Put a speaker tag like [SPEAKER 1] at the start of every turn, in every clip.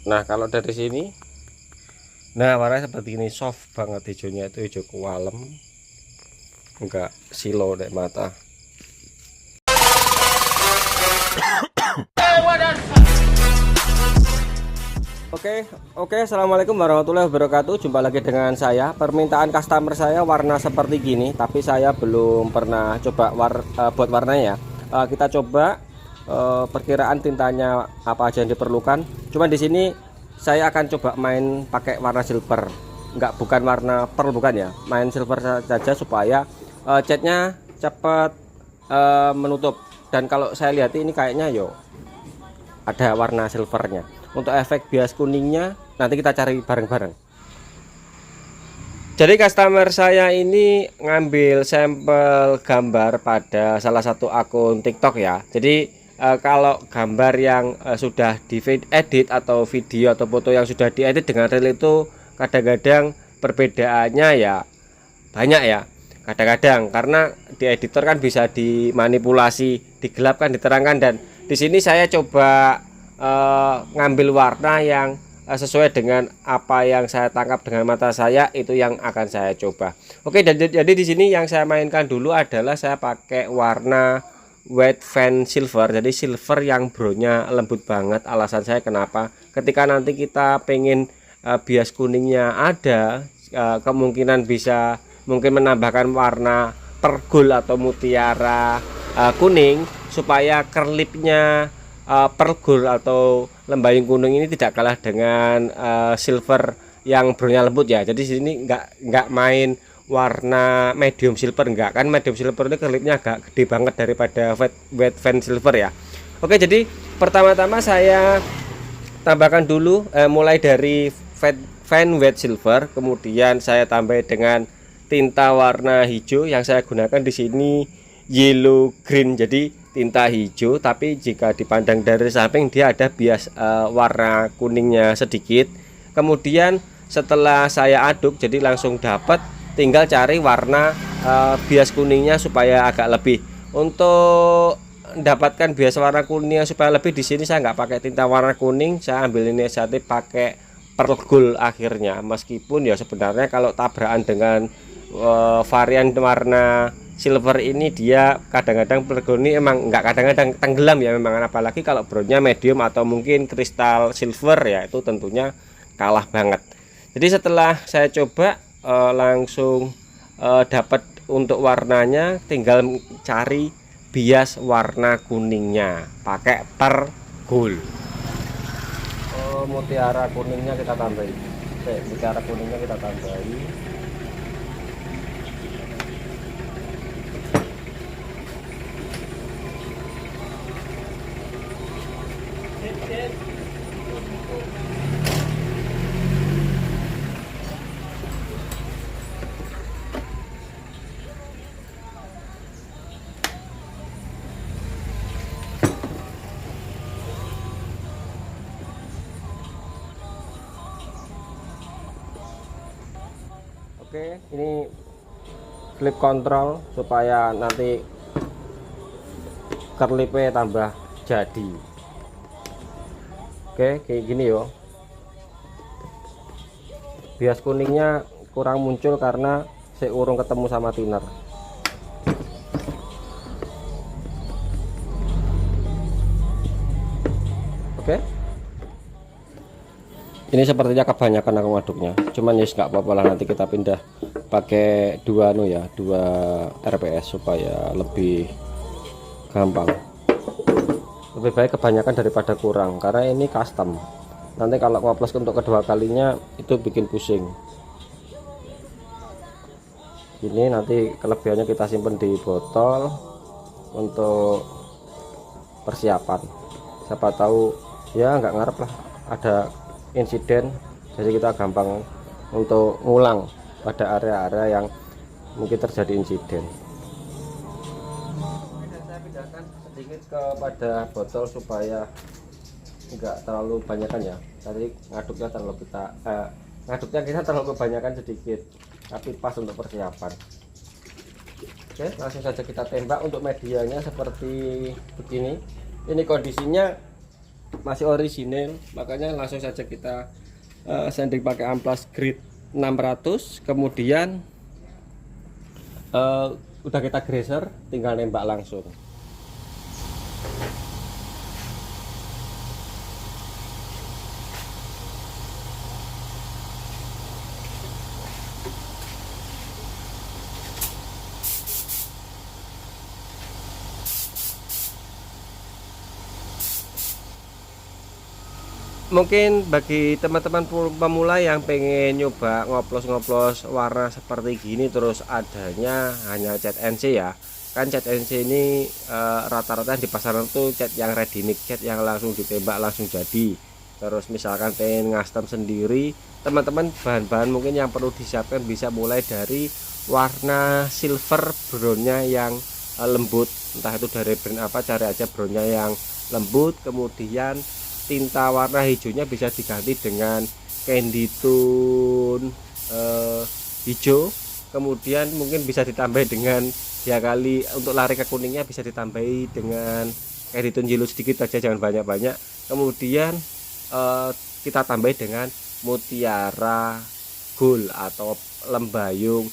[SPEAKER 1] Nah kalau dari sini, nah warnanya seperti ini, soft banget hijaunya, itu hijau kualem, enggak silo dek mata. Oke, assalamualaikum warahmatullahi wabarakatuh. Jumpa lagi dengan saya. Permintaan customer saya warna seperti gini, tapi saya belum pernah coba buat warnanya. Kita coba perkiraan tintanya apa aja yang diperlukan. Cuma di sini saya akan coba main pakai warna silver, bukan warna pearl, bukan ya. Main silver saja supaya catnya cepat menutup. Dan kalau saya lihat ini kayaknya ada warna silvernya. Untuk efek bias kuningnya nanti kita cari bareng-bareng. Jadi customer saya ini ngambil sampel gambar pada salah satu akun TikTok ya. Jadi kalau gambar yang sudah diedit atau video atau foto yang sudah diedit dengan real itu kadang-kadang perbedaannya ya banyak ya. Kadang-kadang karena di editor kan bisa dimanipulasi, digelapkan, diterangkan, dan di sini saya coba ngambil warna yang sesuai dengan apa yang saya tangkap dengan mata saya, itu yang akan saya coba. Oke, jadi di sini yang saya mainkan dulu adalah saya pakai warna White Van Silver. Jadi silver yang brownnya lembut banget. Alasan saya kenapa, ketika nanti kita pengen bias kuningnya ada, kemungkinan bisa mungkin menambahkan warna pergol atau mutiara kuning supaya kerlipnya pergol atau lembayung kuning ini tidak kalah dengan silver yang brownnya lembut ya. Jadi sini nggak main warna medium silver, enggak, kan medium silver ini kerlipnya agak gede banget daripada White Van Silver ya. Oke, jadi pertama-tama saya tambahkan dulu mulai dari Van White Silver, kemudian saya tambah dengan tinta warna hijau yang saya gunakan di sini yellow green, jadi tinta hijau, tapi jika dipandang dari samping dia ada bias warna kuningnya sedikit. Kemudian setelah saya aduk, jadi langsung dapat, tinggal cari warna bias kuningnya supaya agak lebih. Untuk mendapatkan bias warna kuningnya supaya lebih, di sini saya nggak pakai tinta warna kuning, saya ambil inisiatif pakai pearl gold akhirnya. Meskipun ya sebenarnya kalau tabrakan dengan varian warna silver ini dia kadang-kadang pearl ini emang nggak, kadang-kadang tenggelam ya memang, apalagi kalau brownnya medium atau mungkin kristal silver ya, itu tentunya kalah banget. Jadi setelah saya coba langsung dapat untuk warnanya, tinggal cari bias warna kuningnya pakai pearl gold. Mutiara kuningnya kita tambahin. Mutiara kuningnya kita tambahin. Oke, ini flip control supaya nanti kerlipnya tambah jadi. Oke, kayak gini yo. Bias kuningnya kurang muncul karena saya urung ketemu sama thinner. Oke, ini sepertinya kebanyakan aku ngaduknya, cuman ya nggak apa-apa lah, nanti kita pindah pakai dua RPS supaya lebih gampang. Lebih baik kebanyakan daripada kurang, karena ini custom. Nanti kalau ngoplos untuk kedua kalinya itu bikin pusing. Ini nanti kelebihannya kita simpan di botol untuk persiapan. Siapa tahu ya nggak ngarep lah ada insiden, jadi kita gampang untuk ngulang pada area-area yang mungkin terjadi insiden. Dan saya pindahkan sedikit kepada botol supaya enggak terlalu banyakkan ya. Tadi ngaduknya kita terlalu kebanyakan sedikit, tapi pas untuk persiapan. Oke, langsung saja kita tembak. Untuk medianya seperti begini. Ini kondisinya masih orisinil, makanya langsung saja kita sanding pakai amplas grid 600. Kemudian udah kita graser, tinggal nembak langsung. Mungkin bagi teman-teman pemula yang pengen nyoba ngoplos-ngoplos warna seperti gini, terus adanya hanya cat NC ya, kan cat NC ini rata-rata di pasaran tuh cat yang ready mix, cat yang langsung ditembak langsung jadi. Terus misalkan pengen ngastem sendiri, teman-teman bahan-bahan mungkin yang perlu disiapkan bisa mulai dari warna silver brownnya yang lembut, entah itu dari brand apa, cari aja brownnya yang lembut. Kemudian tinta warna hijaunya bisa diganti dengan candy tone hijau. Kemudian mungkin bisa ditambah dengan ya kali untuk lari ke kuningnya bisa ditambahi dengan candy tone yellow sedikit aja, jangan banyak-banyak. Kemudian kita tambah dengan mutiara gold atau lembayung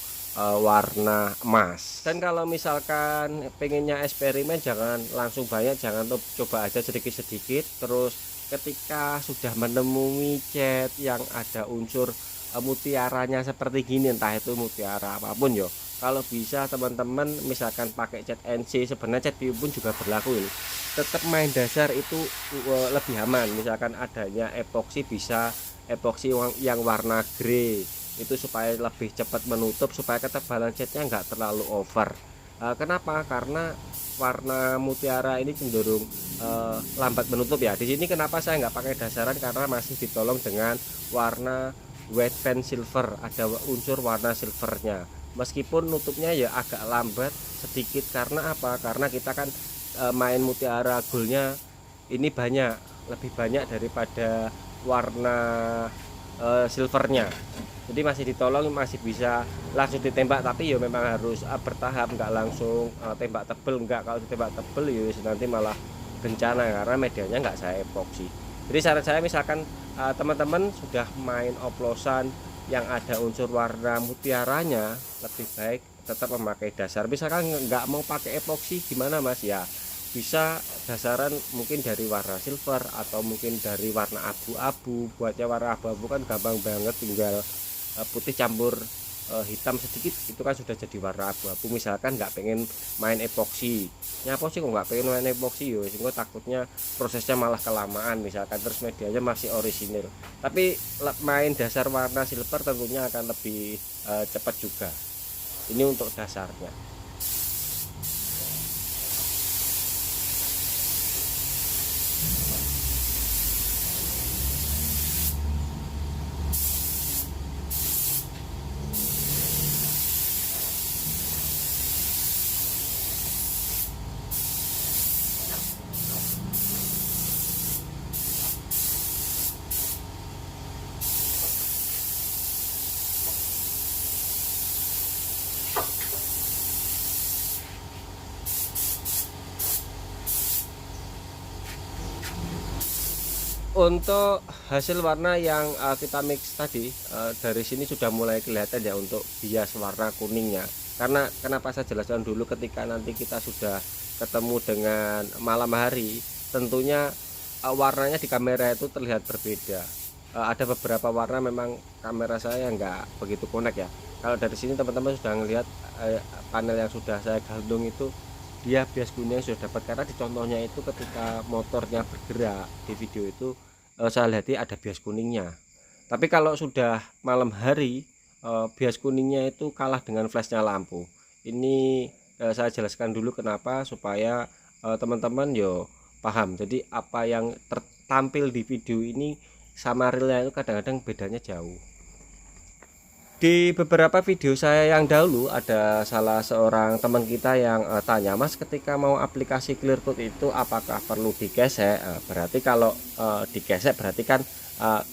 [SPEAKER 1] warna emas. Dan kalau misalkan pengennya eksperimen, jangan langsung banyak, jangan coba aja sedikit-sedikit. Terus ketika sudah menemui cat yang ada unsur mutiaranya seperti gini, entah itu mutiara apapun yo, kalau bisa teman-teman misalkan pakai cat NC, sebenarnya cat PU pun juga berlaku ini, tetap main dasar itu lebih aman. Misalkan adanya epoksi, bisa epoksi yang warna grey itu supaya lebih cepat menutup, supaya ketebalan catnya nggak terlalu over. Kenapa? Karena warna mutiara ini cenderung lambat menutup ya. Di sini kenapa saya nggak pakai dasaran, karena masih ditolong dengan warna white pen silver, ada unsur warna silvernya. Meskipun nutupnya ya agak lambat sedikit, karena apa? Karena kita kan main mutiara goldnya ini lebih banyak daripada warna silvernya. Jadi masih ditolong, masih bisa langsung ditembak, tapi ya memang harus bertahap, nggak langsung tembak tebel. Nggak, kalau ditembak tebel ya nanti malah bencana, karena medianya nggak saya epoksi. Jadi saran saya, misalkan teman-teman sudah main oplosan yang ada unsur warna mutiaranya, lebih baik tetap memakai dasar. Misalkan nggak mau pakai epoksi, gimana mas? Ya bisa dasaran mungkin dari warna silver atau mungkin dari warna abu-abu. Buatnya warna abu-abu kan gampang banget, tinggal putih campur hitam sedikit, itu kan sudah jadi warna abu-abu. Misalkan nggak pengen main epoksi, nyapa sih kok nggak pengen main epoksi yo, sehingga takutnya prosesnya malah kelamaan misalkan, terus medianya masih orisinil. Tapi main dasar warna silver tentunya akan lebih cepat juga. Ini untuk dasarnya. Untuk hasil warna yang kita mix tadi, dari sini sudah mulai kelihatan ya untuk bias warna kuningnya. Karena kenapa saya jelaskan dulu, ketika nanti kita sudah ketemu dengan malam hari, tentunya warnanya di kamera itu terlihat berbeda. Ada beberapa warna memang kamera saya nggak begitu connect ya. Kalau dari sini teman-teman sudah melihat panel yang sudah saya gantung itu, dia bias kuning sudah dapat, karena di contohnya itu ketika motornya bergerak di video itu saya lihat ada bias kuningnya. Tapi kalau sudah malam hari, bias kuningnya itu kalah dengan flashnya lampu. Ini saya jelaskan dulu kenapa, supaya teman-teman yo paham. Jadi apa yang tertampil di video ini sama realnya itu kadang-kadang bedanya jauh. Di beberapa video saya yang dahulu, ada salah seorang teman kita yang tanya, mas ketika mau aplikasi clear coat itu apakah perlu digesek? Berarti kalau digesek berarti kan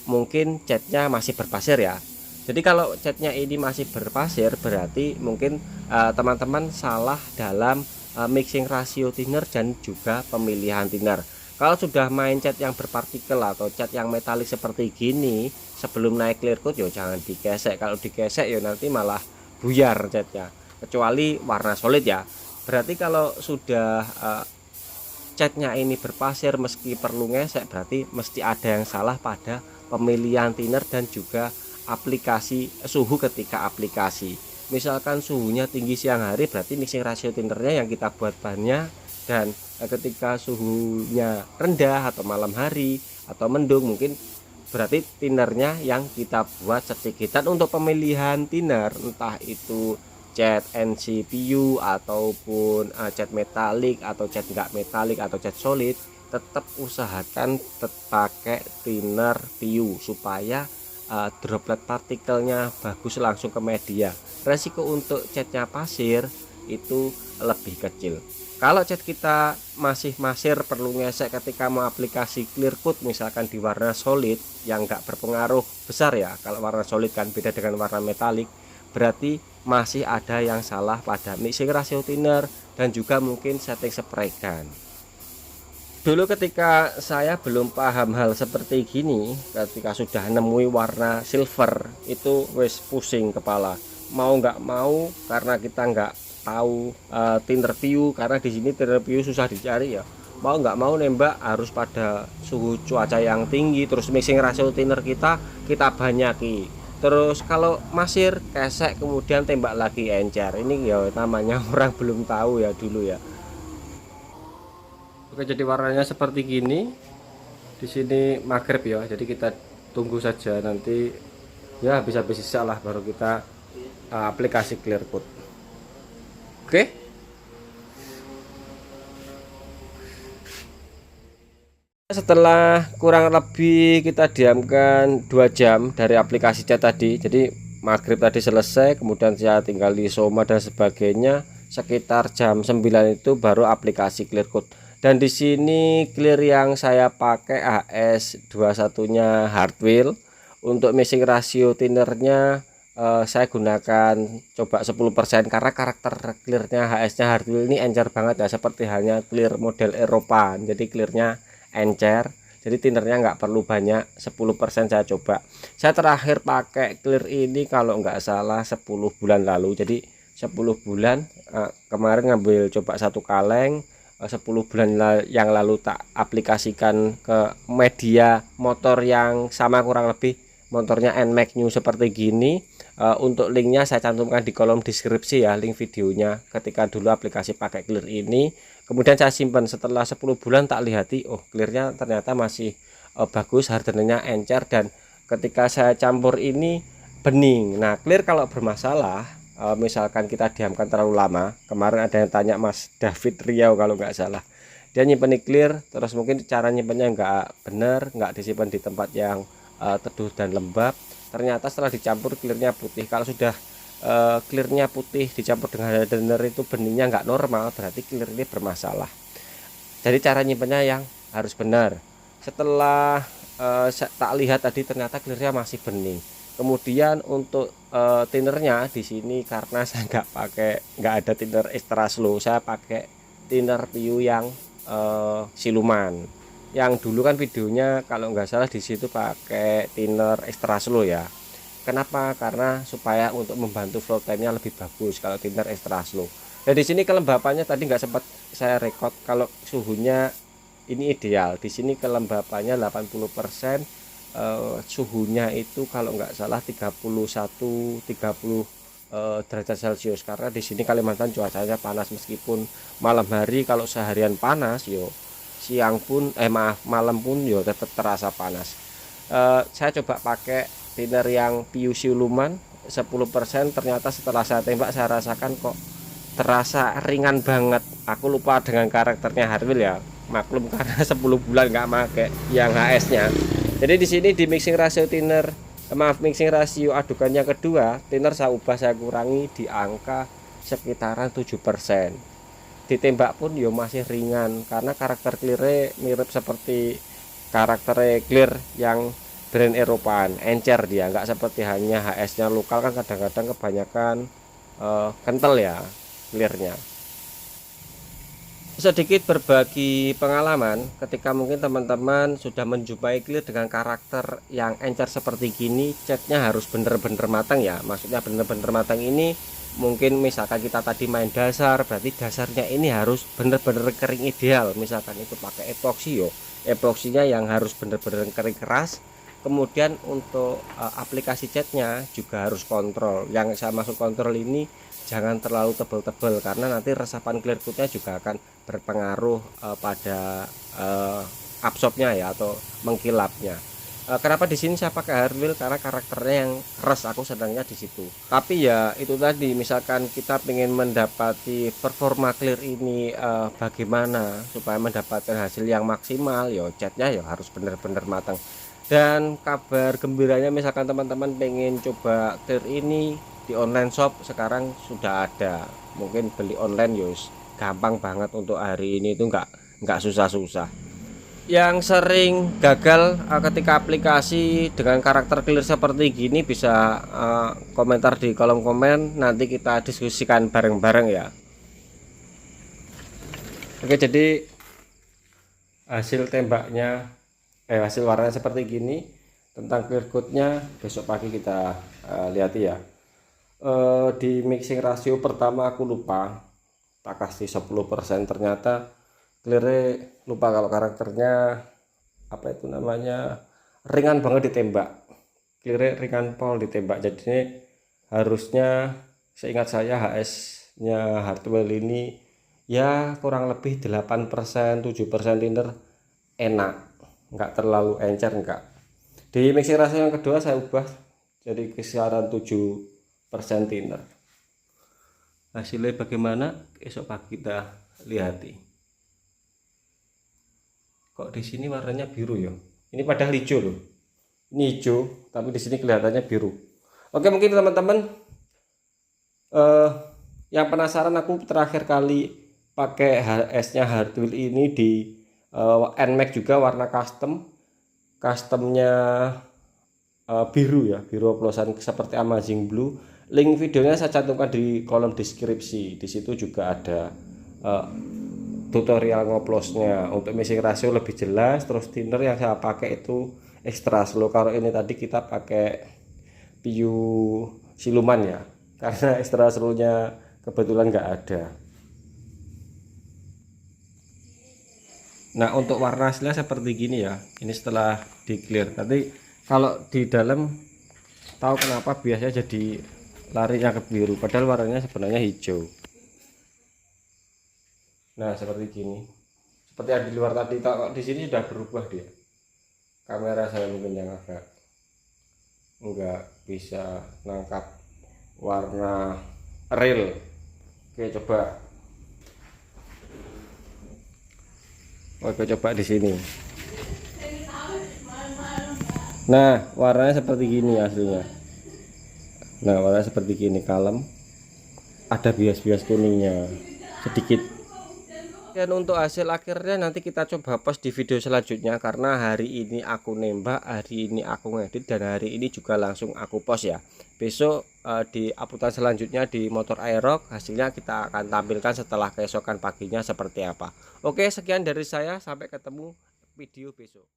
[SPEAKER 1] mungkin catnya masih berpasir ya. Jadi kalau catnya ini masih berpasir, berarti mungkin teman-teman salah dalam mixing rasio thinner dan juga pemilihan thinner. Kalau sudah main cat yang berpartikel atau cat yang metalik seperti gini, sebelum naik clear coat ya jangan dikesek. Kalau dikesek ya nanti malah buyar catnya, kecuali warna solid ya. Berarti kalau sudah catnya ini berpasir meski perlu ngesek, berarti mesti ada yang salah pada pemilihan thinner dan juga aplikasi suhu ketika aplikasi. Misalkan suhunya tinggi siang hari, berarti mixing ratio thinnernya yang kita buat banyak, dan ketika suhunya rendah atau malam hari atau mendung, mungkin berarti thinnernya yang kita buat sedikit. Dan untuk pemilihan thinner, entah itu cat NCPU ataupun cat metalik atau cat enggak metalik atau cat solid, tetap usahakan pakai thinner PU supaya droplet partikelnya bagus langsung ke media. Resiko untuk catnya pasir itu lebih kecil. Kalau cat kita masih masir, perlu ngesek ketika mau aplikasi clear coat misalkan di warna solid yang enggak berpengaruh besar ya. Kalau warna solid kan beda dengan warna metalik, berarti masih ada yang salah pada mixing ratio thinner dan juga mungkin setting spray gun. Dulu ketika saya belum paham hal seperti gini, ketika sudah nemui warna silver itu wes pusing kepala. Mau nggak mau, karena kita nggak tahu thinner PU, karena di sini thinner PU susah dicari ya. Mau nggak mau nembak harus pada suhu cuaca yang tinggi, terus mixing ratio thinner kita banyaki. Terus kalau masir kesek kemudian tembak lagi encer. Ini ya namanya orang belum tahu ya dulu ya. Oke, jadi warnanya seperti gini. Di sini maghrib ya. Jadi kita tunggu saja nanti ya habis-habis sisa lah baru kita aplikasi clear coat. Oke. Setelah kurang lebih kita diamkan 2 jam dari aplikasi cat tadi. Jadi maghrib tadi selesai, kemudian saya tinggal di Soma dan sebagainya. Sekitar jam 9 itu baru aplikasi clear coat. Dan di sini clear yang saya pakai HS21-nya Hardwheel. Untuk mixing ratio thinnernya saya gunakan coba 10% karena karakter clearnya HS-nya Hardwheel ini encer banget ya, seperti halnya clear model Eropa. Jadi clearnya encer, jadi thinnernya nggak perlu banyak, 10% saya coba. Saya terakhir pakai clear ini kalau nggak salah 10 bulan lalu. Jadi 10 bulan kemarin ngambil coba 1 kaleng, 10 bulan yang lalu tak aplikasikan ke media motor yang sama kurang lebih, motornya NMAX New seperti gini. Untuk linknya saya cantumkan di kolom deskripsi ya, link videonya ketika dulu aplikasi pakai clear ini. Kemudian saya simpan, setelah 10 bulan tak lihati, oh clearnya ternyata masih bagus, hardennya encer, dan ketika saya campur ini bening. Nah clear kalau bermasalah, misalkan kita diamkan terlalu lama, kemarin ada yang tanya Mas David Riau kalau nggak salah, dia nyimpen clear terus mungkin cara nyimpennya nggak bener, nggak disimpan di tempat yang teduh dan lembab, ternyata setelah dicampur clearnya putih. Kalau sudah clearnya putih dicampur dengan hardener itu beningnya nggak normal, berarti clear ini bermasalah. Jadi cara nyimpennya yang harus benar. Setelah tak lihat tadi ternyata clearnya masih bening. Kemudian untuk thinnernya di sini karena saya nggak ada thinner extra slow, saya pakai thinner PU yang siluman. Yang dulu kan videonya kalau nggak salah di situ pakai thinner extra slow ya. Kenapa? Karena supaya untuk membantu flow time-nya lebih bagus kalau thinner extra slow. Dan di sini kelembapannya tadi nggak sempat saya record, kalau suhunya ini ideal. Di sini kelembapannya 80%, suhunya itu kalau nggak salah 31 30 derajat Celcius, karena di sini Kalimantan cuacanya panas. Meskipun malam hari kalau seharian panas yo, siang pun malam pun yo tetap terasa panas. Saya coba pakai thinner yang PU siluman 10%, ternyata setelah saya tembak saya rasakan kok terasa ringan banget. Aku lupa dengan karakternya Hardwheel ya, maklum karena 10 bulan nggak pakai yang HS-nya. Jadi di sini di mixing ratio thinner, mixing ratio adukan yang kedua, thinner saya ubah, saya kurangi di angka sekitaran 7%. Ditembak pun yo masih ringan karena karakter clear mirip seperti karakter clear yang brand Eropaan, encer dia, nggak seperti hanya HS-nya lokal kan kadang-kadang kebanyakan kental ya clearnya. sedikit berbagi pengalaman ketika mungkin teman-teman sudah menjumpai clear dengan karakter yang encer seperti gini, catnya harus bener-bener matang ya. Maksudnya bener-bener matang ini mungkin misalkan kita tadi main dasar, berarti dasarnya ini harus bener-bener kering ideal. Misalkan itu pakai epoksi yo, epoksinya yang harus bener-bener kering keras. Kemudian untuk aplikasi catnya juga harus kontrol. Yang saya maksud kontrol ini jangan terlalu tebal-tebal, karena nanti resapan clear coatnya juga akan berpengaruh pada absorbnya ya, atau mengkilapnya. Kenapa di sini saya pakai hardwheel? Karena karakternya yang keras, aku senangnya di situ. Tapi ya itu tadi, misalkan kita ingin mendapati performa clear ini bagaimana supaya mendapatkan hasil yang maksimal, ya catnya ya harus benar-benar matang. Dan kabar gembiranya, misalkan teman-teman pengen coba clear ini di online shop, sekarang sudah ada. Mungkin beli online yus gampang banget untuk hari ini, itu nggak susah-susah. Yang sering gagal ketika aplikasi dengan karakter clear seperti gini bisa komentar di kolom komen, nanti kita diskusikan bareng-bareng ya. Oke, jadi hasil tembaknya hasil warnanya seperti gini. Tentang clear coatnya besok pagi kita lihat ya. Di mixing rasio pertama aku lupa, tak kasih 10%, ternyata clear lupa kalau karakternya apa itu namanya, ringan banget ditembak, clear ringan pol ditembak. Jadi harusnya seingat saya HS nya hardware ini ya kurang lebih 8% 7% thinner, enak, nggak terlalu encer. Enggak, di mixing rasio yang kedua saya ubah jadi kisaran 7% thinner. Hasilnya bagaimana esok pagi kita lihati. Kok di sini warnanya biru ya, ini padahal hijau loh, ini hijau tapi di sini kelihatannya biru. Oke, mungkin teman-teman yang penasaran, aku terakhir kali pakai HS nya hardwheel ini di NMAX juga, warna customnya biru ya, biru oplosan seperti Amazing Blue. Link videonya saya cantumkan di kolom deskripsi. Di situ juga ada tutorial ngoplosnya. Untuk mixing rasio lebih jelas. Terus thinner yang saya pakai itu extra slow. Kalau ini tadi kita pakai PU siluman ya, karena extra slow-nya kebetulan nggak ada. Nah, untuk warna hasilnya seperti gini ya. Ini setelah di clear. Nanti kalau di dalam, tahu kenapa biasanya jadi larinya ke biru, padahal warnanya sebenarnya hijau. Nah, seperti gini. Seperti yang di luar tadi, kok di sini sudah berubah dia. Kamera saya mungkin yang agak enggak bisa nangkap warna real. Oke, coba di sini. Nah, warnanya seperti gini hasilnya. Nah, warnanya seperti gini, kalem, ada bias-bias kuningnya sedikit. Dan untuk hasil akhirnya nanti kita coba post di video selanjutnya, karena hari ini aku nembak, hari ini aku ngedit, dan hari ini juga langsung aku post ya. Besok di uploadan selanjutnya di motor Aerox, hasilnya kita akan tampilkan setelah keesokan paginya seperti apa. Oke, sekian dari saya, sampai ketemu video besok.